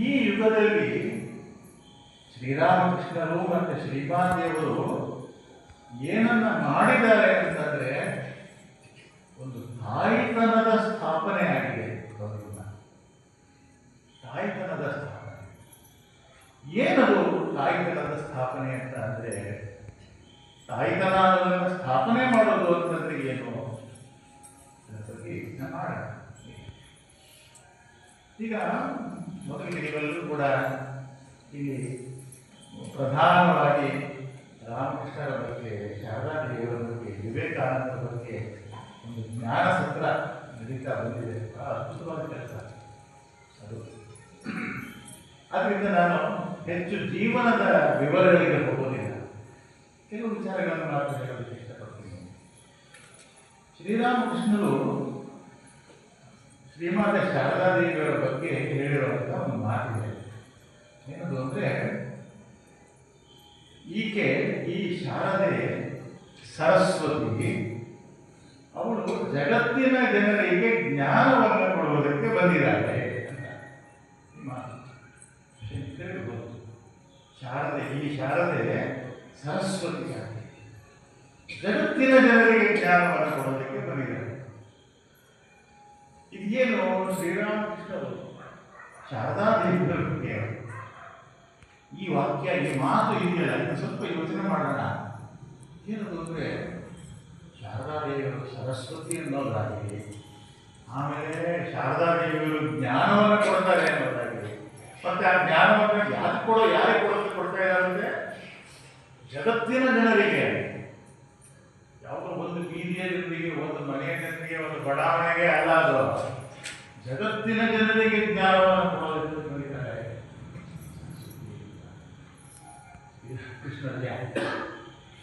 ಈ ಯುಗದಲ್ಲಿ ಶ್ರೀರಾಮಕೃಷ್ಣರು ಮತ್ತು ಶ್ರೀಪಾದೇವರು ಏನನ್ನ ಮಾಡಿದ್ದಾರೆ ಅಂತಂದ್ರೆ ಒಂದು ತಾಯ್ತನದ ಸ್ಥಾಪನೆ ಆಗಿದೆ. ತಾಯ್ತನದ ಸ್ಥಾಪನೆ ಏನದು? ತಾಯ್ತನದ ಸ್ಥಾಪನೆ ಅಂತ ಅಂದ್ರೆ ತಾಯ್ತನ ಅನ್ನೋದನ್ನು ಸ್ಥಾಪನೆ ಮಾಡೋದು ಅಂತಂದ್ರೆ ಏನು ಮಾಡೋಣ. ಈಗ ಮೊದಲಿಗೆ ನೀವೆಲ್ಲರೂ ಕೂಡ ಇಲ್ಲಿ ಪ್ರಧಾನವಾಗಿ ರಾಮಕೃಷ್ಣರ ಬಗ್ಗೆ, ಶಾರದಾದೇವಿಯವರ ಬಗ್ಗೆ, ವಿವೇಕಾನಂದರ ಬಗ್ಗೆ ಒಂದು ಜ್ಞಾನ ಸತ್ರ ನಡೀತಾ ಬಂದಿದೆ. ಬಹಳ ಅದ್ಭುತವಾದ ಕೆಲಸ ಅದು. ಅದರಿಂದ ನಾನು ಹೆಚ್ಚು ಜೀವನದ ವಿವರಗಳಿಗೆ ಹೋಗೋದಿಲ್ಲ, ಕೆಲವು ವಿಚಾರಗಳನ್ನು ಮಾತ್ರ ಹೇಳೋದಕ್ಕೆ ಇಷ್ಟಪಡ್ತೀನಿ. ಶ್ರೀರಾಮಕೃಷ್ಣರು ಶ್ರೀಮಾತೆ ಶಾರದಾದೇವಿಯವರ ಬಗ್ಗೆ ಹೇಳಿರುವಂಥ ಒಂದು ಮಾತಿದೆ. ಏನದು ಅಂದರೆ, ಈಕೆ ಈ ಶಾರದೆ ಸರಸ್ವತಿ, ಅವಳು ಜಗತ್ತಿನ ಜನರಿಗೆ ಜ್ಞಾನವನ್ನು ಕೊಡುವುದಕ್ಕೆ ಬಂದಿದ್ದಾಳೆ ಅಂತ ಮಾತು. ಶಾರದೆ, ಈ ಶಾರದೆ ಸರಸ್ವತಿ ಆಗಿ ಜಗತ್ತಿನ ಜನರಿಗೆ ಜ್ಞಾನವನ್ನು ಕೊಡೋದಕ್ಕೆ ಬಂದಿದ್ದಾಳೆ. ಇದೇನು ಶ್ರೀರಾಮಕೃಷ್ಣರು ಶಾರದಾದೇವಿಯವರ ಬಗ್ಗೆ ಈ ವಾಕ್ಯ, ಈ ಮಾತು ಇದೆಯಲ್ಲ, ಇದು ಸ್ವಲ್ಪ ಯೋಚನೆ ಮಾಡೋಣ. ಏನದು ಅಂದರೆ, ಶಾರದಾದೇವಿಯವರು ಸರಸ್ವತಿ ಅನ್ನೋದಾಗಿದೆ, ಆಮೇಲೆ ಶಾರದಾದೇವಿಯವರು ಜ್ಞಾನವನ್ನು ಕೊಡ್ತಾರೆ ಅನ್ನೋದಾಗಿದೆ. ಮತ್ತೆ ಆ ಜ್ಞಾನವನ್ನು ಯಾರಿಗೆ ಕೊಡ್ತಾ ಇದ್ದಾರೆ ಅಂದರೆ ಜಗತ್ತಿನ ಜನರಿಗೆ. ಯಾವುದೋ ಒಂದು ಬೀದಿಯ ಜನರಿಗೆ, ಒಂದು ಮನೆಯ ಜನರಿಗೆ, ಒಂದು ಬಡಾವಣೆಗೆ ಅಲ್ಲ, ಅದು ಜಗತ್ತಿನ ಜನರಿಗೆ ಜ್ಞಾನವನ್ನು ಕೊಡೋದಕ್ಕೆ ಬಂದಿದ್ದಾರೆ ಕೃಷ್ಣರಿಗೆ.